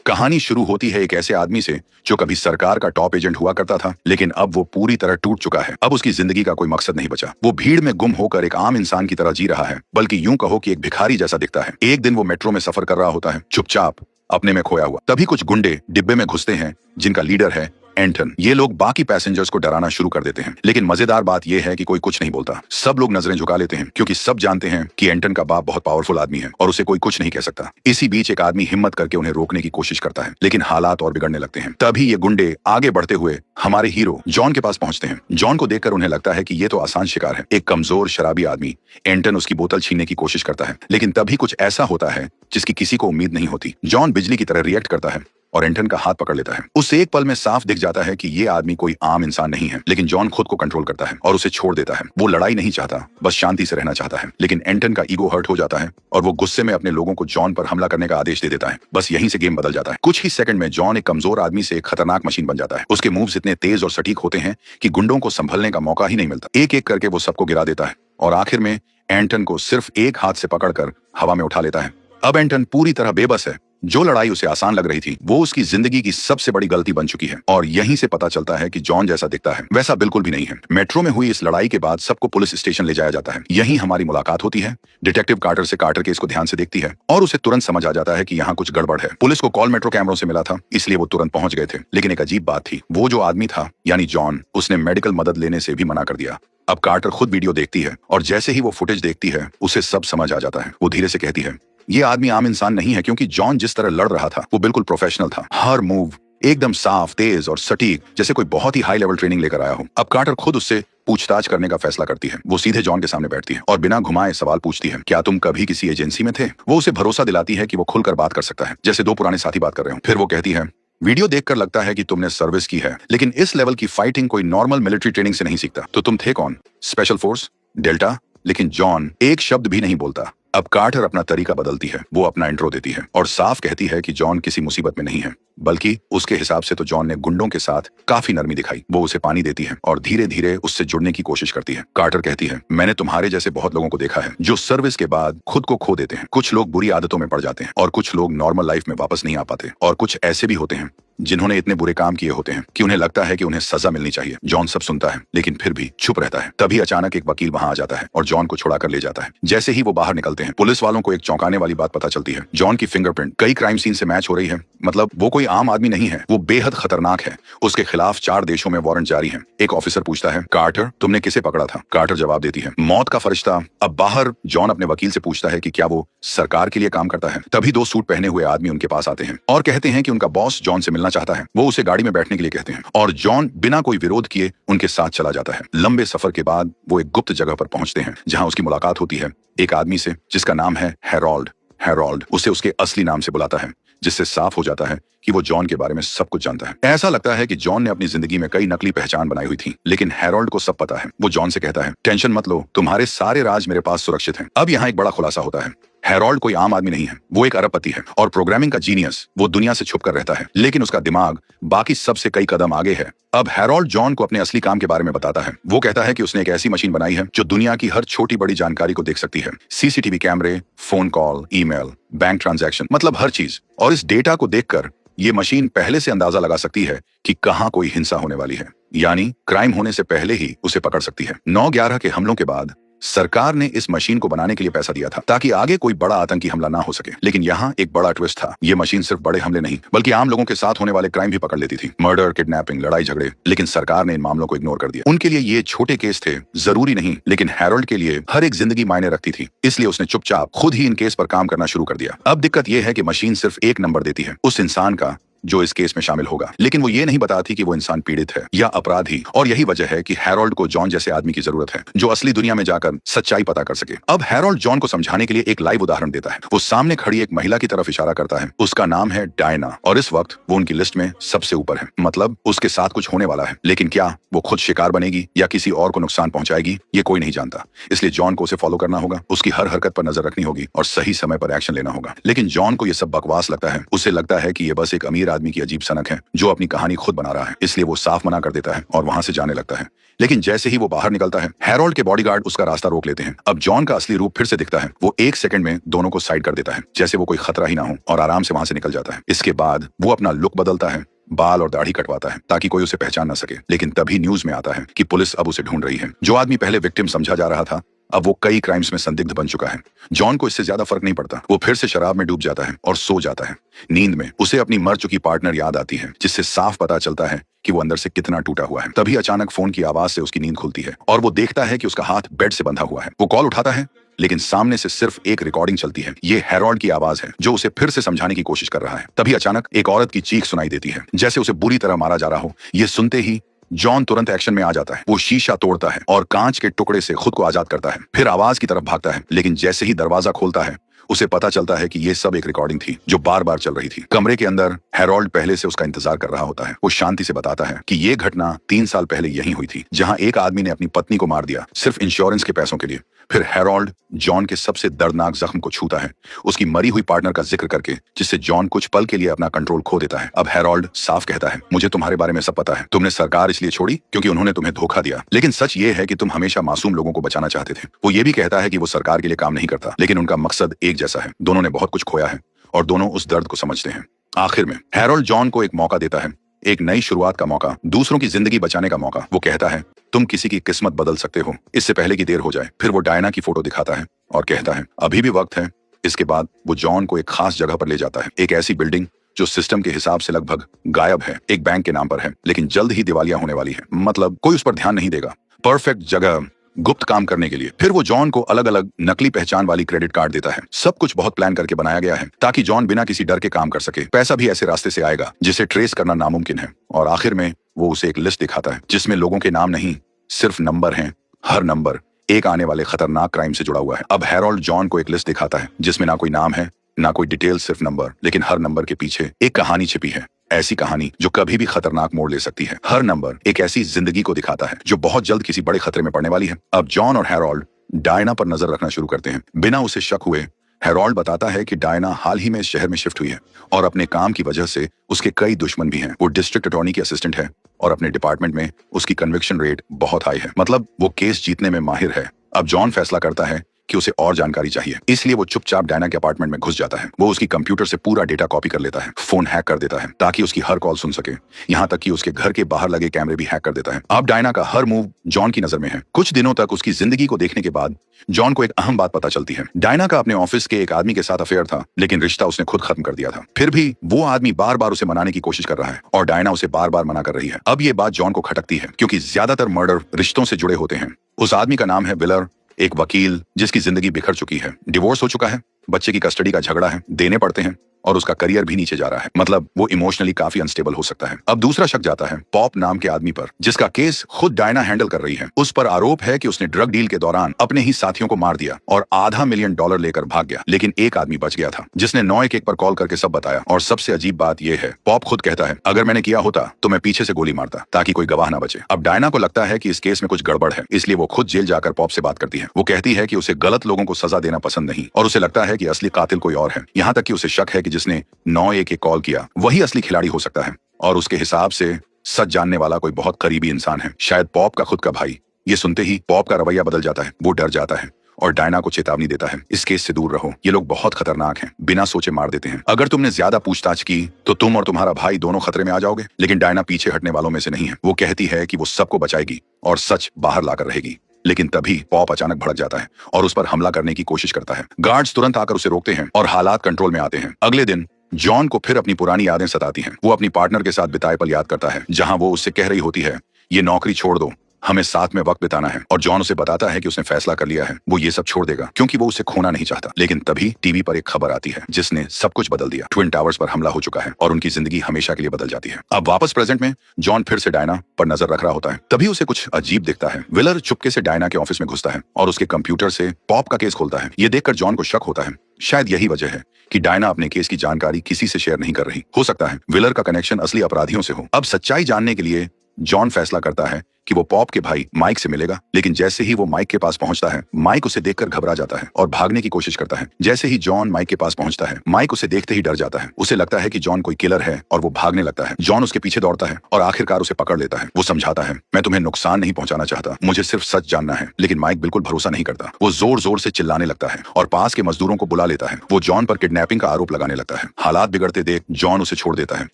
कहानी शुरू होती है एक ऐसे आदमी से जो कभी सरकार का टॉप एजेंट हुआ करता था, लेकिन अब वो पूरी तरह टूट चुका है। अब उसकी जिंदगी का कोई मकसद नहीं बचा। वो भीड़ में गुम होकर एक आम इंसान की तरह जी रहा है, बल्कि यूं कहो कि एक भिखारी जैसा दिखता है। एक दिन वो मेट्रो में सफर कर रहा होता है, चुपचाप अपने में खोया हुआ। तभी कुछ गुंडे डिब्बे में घुसते हैं, जिनका लीडर है एंटन। ये लोग बाकी पैसेंजर्स को डराना शुरू कर देते हैं, लेकिन मजेदार बात यह है कि कोई कुछ नहीं बोलता। सब लोग नजरें झुका लेते हैं, क्योंकि सब जानते हैं कि एंटन का बाप बहुत पावरफुल आदमी है और उसे कोई कुछ नहीं कह सकता। इसी बीच एक आदमी हिम्मत करके उन्हें रोकने की कोशिश करता है, लेकिन हालात और बिगड़ने लगते हैं। तभी ये गुंडे आगे बढ़ते हुए हमारे हीरो जॉन के पास पहुंचते हैं। जॉन को देखकर उन्हें लगता है कि ये तो आसान शिकार है, एक कमजोर शराबी आदमी। एंटन उसकी बोतल छीनने की कोशिश करता है, लेकिन तभी कुछ ऐसा होता है जिसकी किसी को उम्मीद नहीं होती। जॉन बिजली की तरह रिएक्ट करता है और एंटन का हाथ पकड़ लेता है। उससे एक पल में साफ दिख जाता है कि ये आदमी कोई आम इंसान नहीं है, लेकिन जॉन खुद को कंट्रोल करता है और उसे छोड़ देता है। वो लड़ाई नहीं चाहता, बस शांति से रहना चाहता है। लेकिन एंटन का ईगो हर्ट हो जाता है और वो गुस्से में अपने लोगों को जॉन पर हमला करने का आदेश दे देता है। बस यहीं से गेम बदल जाता है। कुछ ही सेकंड में जॉन एक कमजोर आदमी से एक खतरनाक मशीन बन जाता है। उसके मूव्स इतने तेज और सटीक होते हैं कि गुंडों को संभलने का मौका ही नहीं मिलता। एक एक करके वो सबको गिरा देता है और आखिर में एंटन को सिर्फ एक हाथ से पकड़कर हवा में उठा लेता है। अब एंटन पूरी तरह बेबस है। जो लड़ाई उसे आसान लग रही थी, वो उसकी जिंदगी की सबसे बड़ी गलती बन चुकी है। और यहीं से पता चलता है कि जॉन जैसा दिखता है वैसा बिल्कुल भी नहीं है। मेट्रो में हुई इस लड़ाई के बाद सबको पुलिस स्टेशन ले जाया जाता है। यहीं हमारी मुलाकात होती है। डिटेक्टिव कार्टर से कार्टर केस को ध्यान से देखती है और उसे तुरंत समझ आ जाता है कि यहाँ कुछ गड़बड़ है। पुलिस को कॉल मेट्रो कैमरों से मिला था, इसलिए वो तुरंत पहुंच गए थे। लेकिन एक अजीब बात थी, वो जो आदमी था यानी जॉन, उसने मेडिकल मदद लेने से भी मना कर दिया। अब कार्टर खुद वीडियो देखती है और जैसे ही वो फुटेज देखती है, उसे सब समझ आ जाता है। वो धीरे से कहती है, ये आदमी आम इंसान नहीं है, क्योंकि जॉन जिस तरह लड़ रहा था वो बिल्कुल प्रोफेशनल था। हर मूव एकदम साफ, तेज और सटीक, जैसे कोई बहुत ही हाई लेवल ट्रेनिंग लेकर आया हो। अब कार्टर खुद उससे पूछताछ करने का फैसला करती है। वो सीधे जॉन के सामने बैठती है और बिना घुमाए सवाल पूछती है, क्या तुम कभी किसी एजेंसी में थे? वो उसे भरोसा दिलाती है कि वो खुलकर बात कर सकता है, जैसे दो पुराने साथी बात कर रहे हो। फिर वो कहती है, वीडियो देखकर लगता है कि तुमने सर्विस की है, लेकिन इस लेवल की फाइटिंग कोई नॉर्मल मिलिट्री ट्रेनिंग से नहीं सीखता। तो तुम थे कौन? Special force? डेल्टा? लेकिन जॉन एक शब्द भी नहीं बोलता। अब कार्टर अपना तरीका बदलती है। वो अपना इंट्रो देती है और साफ कहती है कि जॉन किसी मुसीबत में नहीं है, बल्कि उसके हिसाब से तो जॉन ने गुंडों के साथ काफी नरमी दिखाई। वो उसे पानी देती है और धीरे धीरे उससे जुड़ने की कोशिश करती है। कार्टर कहती है, मैंने तुम्हारे जैसे बहुत लोगों को देखा है जो सर्विस के बाद खुद को खो देते हैं। कुछ लोग बुरी आदतों में पड़ जाते हैं और कुछ लोग नॉर्मल लाइफ में वापस नहीं आ पाते। और कुछ ऐसे भी होते हैं जिन्होंने इतने बुरे काम किए होते हैं कि उन्हें लगता है कि उन्हें सजा मिलनी चाहिए। जॉन सब सुनता है, लेकिन फिर भी चुप रहता है। तभी अचानक एक वकील वहां आ जाता है और जॉन को छुड़ा कर ले जाता है। जैसे ही वो बाहर निकलते हैं, पुलिस वालों को एक चौंकाने वाली बात पता चलती है। जॉन की फिंगरप्रिंट कई क्राइम सीन से मैच हो रही है। मतलब वो कोई आम आदमी नहीं है, वो बेहद खतरनाक है। उसके खिलाफ 4 देशों में वारंट जारी है। एक ऑफिसर पूछता है, कार्टर तुमने किसे पकड़ा था? कार्टर जवाब देती है, मौत का फरिश्ता। अब बाहर जॉन अपने वकील से पूछता है कि क्या वो सरकार के लिए काम करता है। तभी 2 सूट पहने हुए आदमी उनके पास आते हैं और कहते हैं कि उनका बॉस जॉन से मिलना चाहता है। वो उसे गाड़ी में बैठने के लिए कहते हैं और जॉन बिना कोई विरोध किए उनके साथ चला जाता है। लंबे सफर के बाद वो एक गुप्त जगह पर पहुंचते हैं, जहां उसकी मुलाकात होती है एक आदमी से जिसका नाम है हैरोल्ड। हैरोल्ड उसे उसके असली नाम से बुलाता है, जिससे साफ हो जाता है कि वो जॉन के बारे में सब कुछ जानता है। ऐसा लगता है कि जॉन ने अपनी जिंदगी में कई नकली पहचान बनाई हुई थी, लेकिन हैरोल्ड को सब पता है। वो जॉन से कहता है, टेंशन मत लो, तुम्हारे सारे राज मेरे पास सुरक्षित हैं। अब यहाँ एक बड़ा खुलासा होता है। हैरोल्ड कोई आम आदमी नहीं है, वो एक अरबपति है और प्रोग्रामिंग का जीनियस। वो दुनिया से छुपकर रहता है, लेकिन उसका दिमाग बाकी सबसे कई कदम आगे है। अब हैरोल्ड जॉन को अपने असली काम के बारे में बताता है। वो कहता है कि उसने एक ऐसी मशीन बनाई है जो दुनिया की हर छोटी बड़ी जानकारी को देख सकती है। सीसीटीवी कैमरे, phone call, email, bank transaction, मतलब हर चीज। और इस डेटा को देखकर ये मशीन पहले से अंदाजा लगा सकती है कि कहां कोई हिंसा होने वाली है, यानी क्राइम होने से पहले ही उसे पकड़ सकती है। 9/11 के हमलों के बाद सरकार ने इस मशीन को बनाने के लिए पैसा दिया था, ताकि आगे कोई बड़ा आतंकी हमला ना हो सके। लेकिन यहाँ एक बड़ा ट्विस्ट था। ये मशीन सिर्फ बड़े हमले नहीं, बल्कि आम लोगों के साथ होने वाले क्राइम भी पकड़ लेती थी। मर्डर, किडनैपिंग, लड़ाई झगड़े। लेकिन सरकार ने इन मामलों को इग्नोर कर दिया। उनके लिए ये छोटे केस थे, जरूरी नहीं। लेकिन हैरोल्ड के लिए हर एक जिंदगी मायने रखती थी, इसलिए उसने चुपचाप खुद ही इन केस पर काम करना शुरू कर दिया। अब दिक्कत यह है कि मशीन सिर्फ एक नंबर देती है उस इंसान का जो इस केस में शामिल होगा, लेकिन वो ये नहीं बताती कि वो इंसान पीड़ित है या अपराधी। और यही वजह है कि हैरोल्ड को जॉन जैसे आदमी की जरूरत है, जो असली दुनिया में जाकर सच्चाई पता कर सके। अब हैरोल्ड जॉन को समझाने के लिए एक लाइव उदाहरण देता है। वो सामने खड़ी एक महिला की तरफ इशारा करता है। उसका नाम है डायना और इस वक्त वो उनकी लिस्ट में सबसे ऊपर है। मतलब उसके साथ कुछ होने वाला है, लेकिन क्या वो खुद शिकार बनेगी या किसी और को नुकसान पहुंचाएगी, ये कोई नहीं जानता। इसलिए जॉन को उसे फॉलो करना होगा, उसकी हर हरकत पर नजर रखनी होगी और सही समय पर एक्शन लेना होगा। लेकिन जॉन को ये सब बकवास लगता है। उसे लगता है कि ये बस एक अमीर आदमी की अजीब सनक है जो अपनी कहानी खुद बना रहा है, इसलिए वो साफ मना कर देता है और वहां से जाने लगता है। लेकिन जैसे ही वो बाहर निकलता है, हैरोल्ड के बॉडीगार्ड उसका रास्ता रोक लेते हैं। अब जॉन का असली रूप फिर से दिखता है। वो 1 सेकंड में दोनों को साइड कर देता है जैसे वो कोई खतरा ही ना हो, और आराम से वहां से निकल जाता है। इसके बाद वो अपना लुक बदलता है, बाल और दाढ़ी कटवाता है ताकि कोई उसे पहचान ना सके। लेकिन तभी न्यूज में आता है कि पुलिस अब उसे ढूंढ रही है। जो आदमी पहले विक्टिम समझा जा रहा था, अब वो कई क्राइम्स में संदिग्ध बन चुका है। जॉन को इससे ज्यादा फर्क नहीं पड़ता। वो फिर से शराब में डूब जाता है और सो जाता है। नींद में उसे अपनी मर चुकी पार्टनर याद आती है, जिससे साफ पता चलता है कि वो अंदर से कितना टूटा हुआ है। तभी अचानक फोन की आवाज से उसकी नींद खुलती है और वो देखता है कि उसका हाथ बेड से बंधा हुआ है। वो कॉल उठाता है, लेकिन सामने से सिर्फ एक रिकॉर्डिंग चलती है। ये हैरोल्ड की आवाज है जो उसे फिर से समझाने की कोशिश कर रहा है। तभी अचानक एक औरत की चीख सुनाई देती है, जैसे उसे बुरी तरह मारा जा रहा हो। ये सुनते ही जॉन तुरंत एक्शन में आ जाता है। वो शीशा तोड़ता है और कांच के टुकड़े से खुद को आजाद करता है। फिर आवाज की तरफ भागता है, लेकिन जैसे ही दरवाजा खोलता है, उसे पता चलता है कि ये सब एक रिकॉर्डिंग थी जो बार बार चल रही थी। कमरे के अंदर हैरोल्ड पहले से उसका इंतजार कर रहा होता है। वो शांति से बताता है कि ये घटना 3 साल पहले यहीं हुई थी, जहां एक आदमी ने अपनी पत्नी को मार दिया सिर्फ इंश्योरेंस के पैसों के लिए। फिर हैरोल्ड जॉन के सबसे दर्दनाक जख्म को छूता है, उसकी मरी हुई पार्टनर का जिक्र करके, जिससे जॉन कुछ पल के लिए अपना कंट्रोल खो देता है। अब हैरोल्ड साफ कहता है, मुझे तुम्हारे बारे में सब पता है। तुमने सरकार इसलिए छोड़ी क्योंकि उन्होंने तुम्हें धोखा दिया, लेकिन सच ये है कि तुम हमेशा मासूम लोगों को बचाना चाहते थे। वो ये भी कहता है कि वो सरकार के लिए काम नहीं करता, लेकिन उनका मकसद एक जैसा है। दोनों ने बहुत कुछ खोया है और दोनों उस दर्द को समझते हैं। आखिर में हैरोल्ड जॉन को एक मौका देता है, एक नई शुरुआत का मौका, दूसरों की जिंदगी बचाने का मौका। वो कहता है, तुम किसी की किस्मत बदल सकते हो, इससे पहले कि देर हो जाए। फिर वो डायना की फोटो दिखाता है और कहता है, अभी भी वक्त है। इसके बाद वो जॉन को एक खास जगह पर ले जाता है, एक ऐसी बिल्डिंग जो सिस्टम के हिसाब से लगभग गायब है, एक बैंक के नाम पर है, लेकिन जल्द ही दिवालिया होने वाली है। मतलब कोई उस पर ध्यान नहीं देगा। परफेक्ट जगह गुप्त काम करने के लिए। फिर वो जॉन को अलग अलग नकली पहचान वाली क्रेडिट कार्ड देता है। सब कुछ बहुत प्लान करके बनाया गया है ताकि जॉन बिना किसी डर के काम कर सके। पैसा भी ऐसे रास्ते से आएगा जिसे ट्रेस करना नामुमकिन है। और आखिर में वो उसे एक लिस्ट दिखाता है जिसमें लोगों के नाम नहीं, सिर्फ नंबर हैं। हर नंबर एक आने वाले खतरनाक क्राइम से जुड़ा हुआ है। अब हैरोल्ड जॉन को एक लिस्ट दिखाता है जिसमें ना कोई नाम है, ना कोई डिटेल, सिर्फ नंबर। लेकिन हर नंबर के पीछे एक कहानी छिपी है, ऐसी कहानी जो कभी भी खतरनाक मोड़ ले सकती है। हर नंबर एक ऐसी जिंदगी को दिखाता है जो बहुत जल्द किसी बड़े खतरे में पड़ने वाली है। अब जॉन और हैरोल्ड डायना पर नजर रखना शुरू करते हैं। बिना उसे शक हुए हैरोल्ड बताता है कि डायना हाल ही में इस शहर में शिफ्ट हुई है और अपने काम की वजह से उसके कई दुश्मन भी हैं। वो डिस्ट्रिक्ट अटॉर्नी की असिस्टेंट है और अपने डिपार्टमेंट में उसकी कन्विक्शन रेट बहुत हाई है, मतलब वो केस जीतने में माहिर है। अब जॉन फैसला करता है कि उसे और जानकारी चाहिए, इसलिए वो चुपचाप डायना के अपार्टमेंट में घुस जाता है। वो उसकी कंप्यूटर से पूरा डेटा कॉपी कर लेता है, फोन हैक कर देता है ताकि उसकी हर कॉल सुन सके, यहाँ तक कि उसके घर के बाहर लगे कैमरे भी हैक कर देता है। अब डायना का हर मूव जॉन की नजर में है। कुछ दिनों तक उसकी जिंदगी को देखने के बाद जॉन को एक अहम बात पता चलती है। डायना का अपने ऑफिस के एक आदमी के साथ अफेयर था, लेकिन रिश्ता उसने खुद खत्म कर दिया था। फिर भी वो आदमी बार बार उसे मनाने की कोशिश कर रहा है और डायना उसे बार बार मना कर रही है। अब ये बात जॉन को खटकती है क्योंकि ज्यादातर मर्डर रिश्तों से जुड़े होते हैं। उस आदमी का नाम है विलर, एक वकील जिसकी जिंदगी बिखर चुकी है, डिवोर्स हो चुका है, बच्चे की कस्टडी का झगड़ा है, देने पड़ते हैं और उसका करियर भी नीचे जा रहा है। मतलब वो इमोशनली काफी अनस्टेबल हो सकता है। अब दूसरा शक जाता है पॉप नाम के आदमी पर, जिसका केस खुद डायना हैंडल कर रही है। उस पर आरोप है कि उसने ड्रग डील के दौरान अपने ही साथियों को मार दिया और $500 मिलियन लेकर भाग गया। लेकिन एक आदमी बच गया था जिसने 911 पर कॉल करके सब बताया। और सबसे अजीब बात यह है, पॉप खुद कहता है, अगर मैंने किया होता तो मैं पीछे से गोली मारता ताकि कोई गवाह ना बचे। अब डायना को लगता है कि इस केस में कुछ गड़बड़ है, इसलिए वो खुद जेल जाकर पॉप से बात करती है। वो कहती है कि उसे गलत लोगों को सजा देना पसंद नहीं और उसे लगता है कि असली कातिल कोई और है। यहाँ तक कि उसे शक है कि जिसने 911 कॉल किया वही असली खिलाड़ी हो सकता है और उसके हिसाब से सच जानने वाला कोई बहुत करीबी इंसान है, शायद पॉप का खुद का भाई। ये सुनते ही पॉप का रवैया बदल जाता है। वो डर जाता है और डायना को चेतावनी देता है, इस केस से दूर रहो, ये लोग बहुत खतरनाक हैं, बिना सोचे मार देते हैं। अगर तुमने ज्यादा पूछताछ की तो तुम और तुम्हारा भाई दोनों खतरे में आ जाओगे। लेकिन डायना पीछे हटने वालों में से नहीं है। वो कहती है कि वो सबको बचाएगी और सच बाहर लाकर रहेगी। लेकिन तभी पॉप अचानक भड़क जाता है और उस पर हमला करने की कोशिश करता है। गार्ड्स तुरंत आकर उसे रोकते हैं और हालात कंट्रोल में आते हैं। अगले दिन जॉन को फिर अपनी पुरानी यादें सताती हैं। वो अपनी पार्टनर के साथ बिताए पल याद करता है, जहां वो उससे कह रही होती है, ये नौकरी छोड़ दो, हमें साथ में वक्त बिताना है। और जॉन उसे बताता है कि उसने फैसला कर लिया है, वो ये सब छोड़ देगा क्योंकि वो उसे खोना नहीं चाहता। लेकिन तभी टीवी पर एक खबर आती है जिसने सब कुछ बदल दिया। ट्विन टावर्स पर हमला हो चुका है और उनकी जिंदगी हमेशा के लिए बदल जाती है। अब वापस प्रेजेंट में जॉन फिर से डायना पर नजर रख रहा होता है। तभी उसे कुछ अजीब दिखता है। विलर चुपके से डायना के ऑफिस में घुसता है और उसके कंप्यूटर से पॉप का केस खोलता है। ये देखकर जॉन को शक होता है, शायद यही वजह है कि डायना अपने केस की जानकारी किसी से शेयर नहीं कर रही। हो सकता है विलर का कनेक्शन असली अपराधियों से हो। अब सच्चाई जानने के लिए जॉन फैसला करता है कि वो पॉप के भाई माइक से मिलेगा, लेकिन जैसे ही वो माइक के पास पहुंचता है, माइक उसे देखकर घबरा जाता है और भागने की कोशिश करता है। जैसे ही जॉन माइक के पास पहुंचता है, माइक उसे देखते ही डर जाता है। उसे लगता है कि जॉन कोई किलर है और वो भागने लगता है। जॉन उसके पीछे दौड़ता है और आखिरकार उसे पकड़ लेता है। वो समझाता है, मैं तुम्हें नुकसान नहीं पहुंचाना चाहता, मुझे सिर्फ सच जानना है। लेकिन माइक बिल्कुल भरोसा नहीं करता। वो जोर जोर से चिल्लाने लगता है और पास के मजदूरों को बुला लेता है। वो जॉन पर किडनैपिंग का आरोप लगाने लगता है। हालात बिगड़ते देख जॉन उसे छोड़ देता है,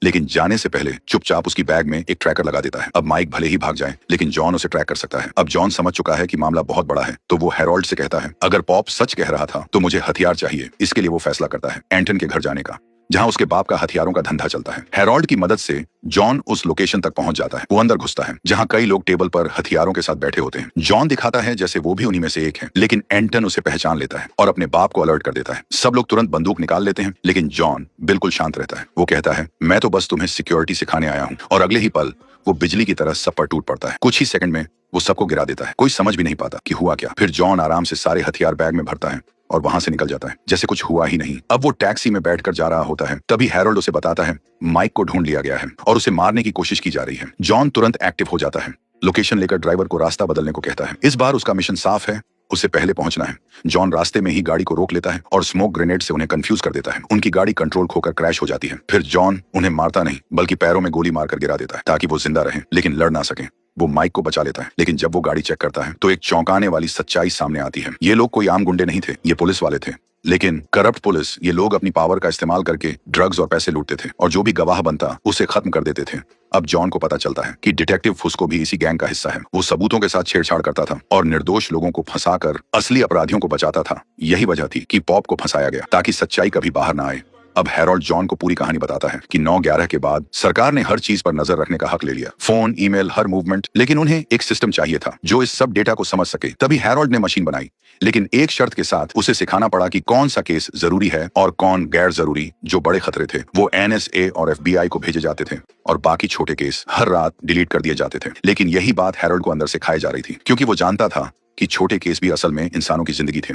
लेकिन जाने से पहले चुपचाप उसकी बैग में एक ट्रैकर लगा देता है। अब माइक भले ही भाग जाए, लेकिन जॉन उसे ट्रैक कर सकता है। अब जॉन समझ चुका है कि मामला बहुत बड़ा है, तो वो हैरोल्ड से कहता है, अगर पॉप सच कह रहा था तो मुझे हथियार चाहिए। इसके लिए वो फैसला करता है एंटन के घर जाने का, जहां उसके बाप का हथियारों का धंधा चलता है। हैरोल्ड की मदद से जॉन उस लोकेशन तक पहुंच जाता है। वो अंदर घुसता है, जहां कई लोग टेबल पर हथियारों के साथ बैठे होते हैं। जॉन दिखाता है जैसे वो भी उन्हीं में से एक है, लेकिन एंटन उसे पहचान लेता है और अपने बाप को अलर्ट कर देता है। सब लोग तुरंत बंदूक निकाल लेते हैं, लेकिन जॉन बिल्कुल शांत रहता है। वो कहता है, मैं तो बस तुम्हें सिक्योरिटी सिखाने आया हूँ। और अगले ही पल वो बिजली की तरह सब पर टूट पड़ता है। कुछ ही सेकंड में वो सबको गिरा देता है। कोई समझ भी नहीं पाता कि हुआ क्या। फिर जॉन आराम से सारे हथियार बैग में भरता है और वहां से निकल जाता है जैसे कुछ हुआ ही नहीं। अब वो टैक्सी में बैठकर जा रहा होता है, तभी हैरोल्ड उसे बताता है माइक को ढूंढ लिया गया है और उसे मारने की कोशिश की जा रही है। जॉन तुरंत एक्टिव हो जाता है, लोकेशन लेकर ड्राइवर को रास्ता बदलने को कहता है। इस बार उसका मिशन साफ है, उसे पहले पहुंचना है। जॉन रास्ते में ही गाड़ी को रोक लेता है और स्मोक ग्रेनेड से उन्हें कंफ्यूज कर देता है। उनकी गाड़ी कंट्रोल खोकर क्रैश हो जाती है। फिर जॉन उन्हें मारता नहीं, बल्कि पैरों में गोली मारकर गिरा देता है ताकि वो जिंदा रहें, लेकिन लड़ ना सके। वो माइक को बचा लेता है, लेकिन जब वो गाड़ी चेक करता है तो एक चौंकाने वाली सच्चाई सामने आती है। ये लोग कोई आम गुंडे नहीं थे, ये पुलिस वाले थे, लेकिन करप्ट पुलिस। ये लोग अपनी पावर का इस्तेमाल करके ड्रग्स और पैसे लूटते थे और जो भी गवाह बनता उसे खत्म कर देते थे। अब जॉन को पता चलता है कि डिटेक्टिव फुस्को भी इसी गैंग का हिस्सा है। वो सबूतों के साथ छेड़छाड़ करता था और निर्दोष लोगों को फंसाकर असली अपराधियों को बचाता था। यही वजह थी कि पॉप को फंसाया गया, ताकि सच्चाई कभी बाहर ना आए। अब हैरोल्ड जॉन को पूरी कहानी बताता है कि 9/11 के बाद सरकार ने हर चीज पर नजर रखने का हक ले लिया, फोन, ईमेल, हर मूवमेंट। लेकिन उन्हें एक सिस्टम चाहिए था जो इस सब डेटा को समझ सके। तभी हैरोल्ड ने मशीन बनाई, लेकिन एक शर्त के साथ। उसे सिखाना पड़ा कि कौन सा केस जरूरी है और कौन गैर जरूरी। जो बड़े खतरे थे वो NSA और FBI को भेजे जाते थे और बाकी छोटे केस हर रात डिलीट कर दिए जाते थे। लेकिन यही बात हैरोल्ड को अंदर से खाई जा रही थी, क्योंकि वो जानता था कि छोटे केस भी असल में इंसानों की जिंदगी थे।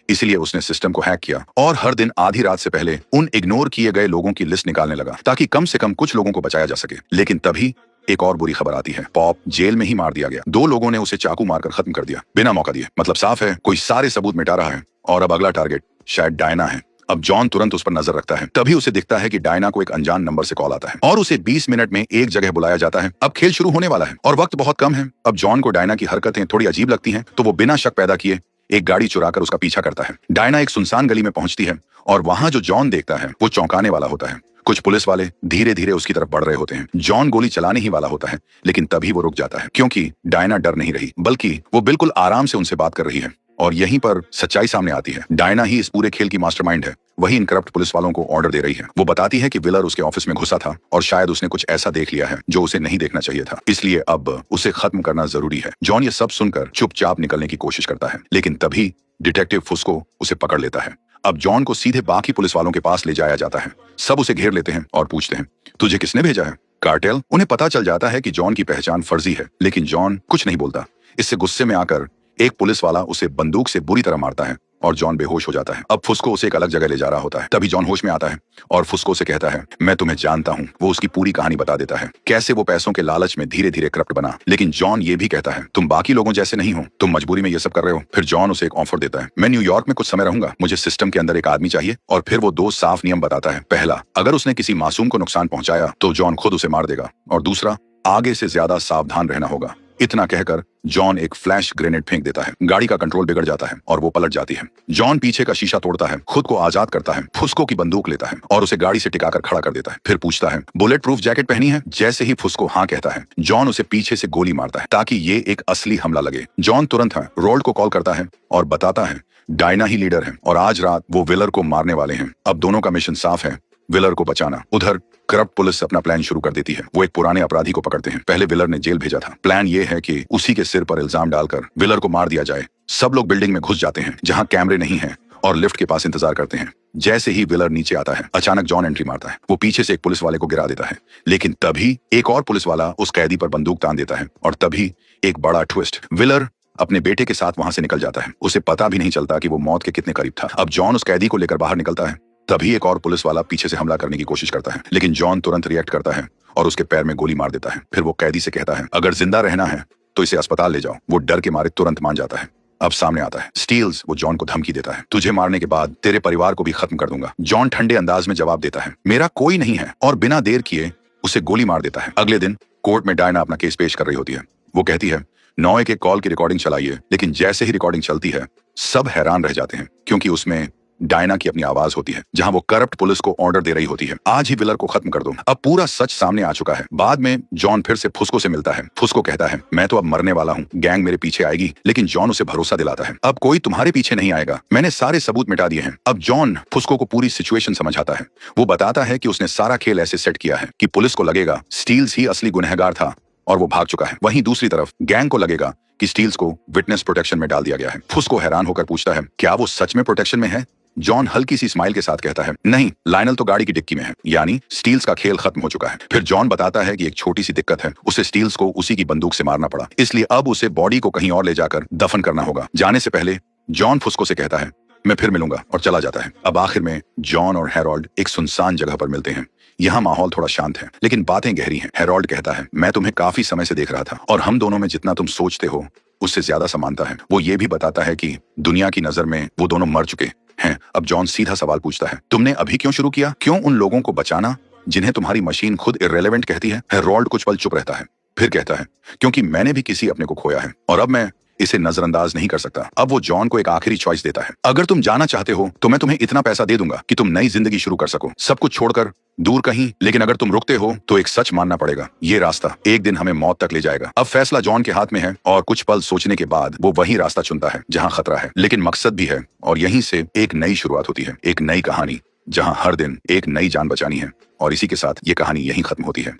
इसलिए उसने सिस्टम को हैक किया और हर दिन आधी रात से पहले उन इग्नोर किए गए लोगों की लिस्ट निकालने लगा, ताकि कम से कम कुछ लोगों को बचाया जा सके। लेकिन तभी एक और बुरी खबर आती है, पॉप जेल में ही मार दिया गया। 2 लोगों ने उसे चाकू मारकर खत्म कर दिया, बिना मौका दिए। मतलब साफ है, कोई सारे सबूत मिटा रहा है और अब अगला टारगेट शायद डायना है। अब जॉन तुरंत उस पर नजर रखता है। तभी उसे दिखता है कि डायना को एक अनजान नंबर से कॉल आता है और उसे 20 मिनट में एक जगह बुलाया जाता है। अब खेल शुरू होने वाला है और वक्त बहुत कम है। अब जॉन को डायना की हरकतें थोड़ी अजीब लगती हैं, तो वो बिना शक पैदा किए एक गाड़ी चुराकर उसका पीछा करता है। डायना एक सुनसान गली में पहुंचती है और वहां जो जॉन देखता है वो चौंकाने वाला होता है। कुछ पुलिस वाले धीरे धीरे उसकी तरफ बढ़ रहे होते हैं। जॉन गोली चलाने ही वाला होता है, लेकिन तभी वो रुक जाता है, क्योंकि डायना डर नहीं रही, बल्कि वो बिल्कुल आराम से उनसे बात कर रही है। और यहीं पर सच्चाई सामने आती है। डायना ही इस पूरे खेल की मास्टरमाइंड है। वही इन करप्ट पुलिस वालों को ऑर्डर दे रही है। वो बताती है कि विलर उसके ऑफिस में घुसा था और शायद उसने कुछ ऐसा देख लिया है जो उसे नहीं देखना चाहिए था, इसलिए अब उसे खत्म करना जरूरी है। जॉन ये सब सुनकर चुपचाप निकलने की कोशिश करता है, लेकिन तभी डिटेक्टिव फुस्को उसे पकड़ लेता है। अब जॉन को सीधे बाकी पुलिस वालों के पास ले जाया जाता है। सब उसे घेर लेते हैं और पूछते हैं, तुझे किसने भेजा है? कार्टेल। उन्हें पता चल जाता है कि जॉन की पहचान फर्जी है, लेकिन जॉन कुछ नहीं बोलता। इससे गुस्से में आकर एक पुलिस वाला उसे बंदूक से बुरी तरह मारता है और जॉन बेहोश हो जाता है। अब फुस्को उसे एक अलग जगह ले जा रहा होता है। तभी जॉन होश में आता है और फुस्को से कहता है, मैं तुम्हें जानता हूँ। वो उसकी पूरी कहानी बता देता है, कैसे वो पैसों के लालच में धीरे धीरे करप्ट बना। लेकिन जॉन ये भी कहता है, तुम बाकी लोगों जैसे नहीं हो, तुम मजबूरी में ये सब कर रहे हो। फिर जॉन उसे एक ऑफर देता है, मैं न्यूयॉर्क में कुछ समय रहूंगा, मुझे सिस्टम के अंदर एक आदमी चाहिए। और फिर वो 2 साफ नियम बताता है। पहला, अगर उसने किसी मासूम को नुकसान पहुंचाया तो जॉन खुद उसे मार देगा। और दूसरा, आगे से ज्यादा सावधान रहना होगा। इतना कहकर जॉन एक फ्लैश ग्रेनेड फेंक देता है। गाड़ी का कंट्रोल बिगड़ जाता है और वो पलट जाती है। जॉन पीछे का शीशा तोड़ता है, खुद को आजाद करता है, फुस्को की बंदूक लेता है और उसे गाड़ी से टिकाकर खड़ा कर देता है। फिर पूछता है, बुलेट प्रूफ जैकेट पहनी है? जैसे ही फुस्को हाँ कहता है, जॉन उसे पीछे से गोली मारता है ताकि ये एक असली हमला लगे। जॉन तुरंत रोल्ड को कॉल करता है और बताता है डायना ही लीडर है और आज रात वो विलर को मारने वाले हैं। अब दोनों का मिशन साफ है, विलर को बचाना। उधर करप्ट पुलिस अपना प्लान शुरू कर देती है। वो एक पुराने अपराधी को पकड़ते हैं। पहले विलर ने जेल भेजा था। प्लान ये है कि उसी के सिर पर इल्जाम डालकर विलर को मार दिया जाए। सब लोग बिल्डिंग में घुस जाते हैं जहां कैमरे नहीं हैं और लिफ्ट के पास इंतजार करते हैं। जैसे ही विलर नीचे आता है, अचानक जॉन एंट्री मारता है। वो पीछे से एक पुलिस वाले को गिरा देता है, लेकिन तभी एक और पुलिस वाला उस कैदी पर बंदूक तान देता है और तभी एक बड़ा ट्विस्ट, विलर अपने बेटे के साथ वहां से निकल जाता है। उसे पता भी नहीं चलता कि वो मौत के कितने करीब था। अब जॉन उस कैदी को लेकर बाहर निकलता है, तभी एक और पुलिस वाला पीछे से हमला करने की कोशिश करता है, लेकिन जॉन तुरंत रिएक्ट करता है और उसके पैर में गोली मार देता है। फिर वो कैदी से कहता है, अगर जिंदा रहना है तो इसे अस्पताल ले जाओ। वो डर के मारे तुरंत मान जाता है। अब सामने आता है स्टील्स। वो जॉन को धमकी देता है, तुझे मारने के बाद तेरे परिवार को भी खत्म कर दूंगा। जॉन ठंडे अंदाज में जवाब देता है, मेरा कोई नहीं है, और बिना देर किए उसे गोली मार देता है। अगले दिन कोर्ट में डायना अपना केस पेश कर रही होती है। वो कहती है 911 कॉल की रिकॉर्डिंग चलाइए, लेकिन जैसे ही रिकॉर्डिंग चलती है सब हैरान रह जाते हैं, क्योंकि उसमें डायना की अपनी आवाज होती है, जहां वो करप्ट पुलिस को ऑर्डर दे रही होती है, आज ही विलर को खत्म कर दो। अब पूरा सच सामने आ चुका है। बाद में जॉन फिर से फुस्को से मिलता है। फुस्को कहता है, मैं तो अब मरने वाला हूँ, गैंग मेरे पीछे आएगी। लेकिन जॉन उसे भरोसा दिलाता है, अब कोई तुम्हारे पीछे नहीं आएगा, मैंने सारे सबूत मिटा दिए हैं। अब जॉन फुस्को को पूरी सिचुएशन समझाता है। वो बताता है कि उसने सारा खेल ऐसे सेट किया है कि पुलिस को लगेगा स्टील्स ही असली गुनहगार था और वो भाग चुका है। वहीं दूसरी तरफ गैंग को लगेगा कि स्टील्स को विटनेस प्रोटेक्शन में डाल दिया गया है। फुस्को हैरान होकर पूछता है, क्या वो सच में प्रोटेक्शन में है? जॉन हल्की सी स्माइल के साथ कहता है, नहीं, लायनल तो गाड़ी की डिक्की में है, यानी स्टील्स का खेल खत्म हो चुका है। फिर जॉन बताता है कि एक छोटी सी दिक्कत है, उसे स्टील्स को उसी की बंदूक से मारना पड़ा, इसलिए अब उसे बॉडी को कहीं और ले जाकर दफन करना होगा। जाने से पहले जॉन फुस्को से कहता है, मैं फिर मिलूंगा, और चला जाता है। अब आखिर में जॉन और हैरोल्ड एक सुनसान जगह पर मिलते हैं। यहाँ माहौल थोड़ा शांत है, लेकिन बातें गहरी हैं। हैरोल्ड कहता है, मैं तुम्हें काफी समय से देख रहा था, और हम दोनों में जितना तुम सोचते हो उससे ज्यादा समानता है। वो ये भी बताता है कि दुनिया की नजर में वो दोनों मर चुके हैं। अब जॉन सीधा सवाल पूछता है, तुमने अभी क्यों शुरू किया? क्यों उन लोगों को बचाना जिन्हें तुम्हारी मशीन खुद इर्रेलेवेंट कहती है? हैरोल्ड कुछ पल चुप रहता है, फिर कहता है, क्योंकि मैंने भी किसी अपने को खोया है, और अब मैं इसे नजरअंदाज नहीं कर सकता। अब वो जॉन को एक आखिरी चॉइस देता है, अगर तुम जाना चाहते हो तो मैं तुम्हें इतना पैसा दे दूंगा कि तुम नई जिंदगी शुरू कर सको, सब कुछ छोड़कर दूर कहीं। लेकिन अगर तुम रुकते हो तो एक सच मानना पड़ेगा, ये रास्ता एक दिन हमें मौत तक ले जाएगा। अब फैसला जॉन के हाथ में है, और कुछ पल सोचने के बाद वो वही रास्ता चुनता है जहां खतरा है, लेकिन मकसद भी है, और यहीं से एक नई शुरुआत होती है, एक नई कहानी, जहां हर दिन एक नई जान बचानी है। और इसी के साथ ये कहानी यहीं खत्म होती है।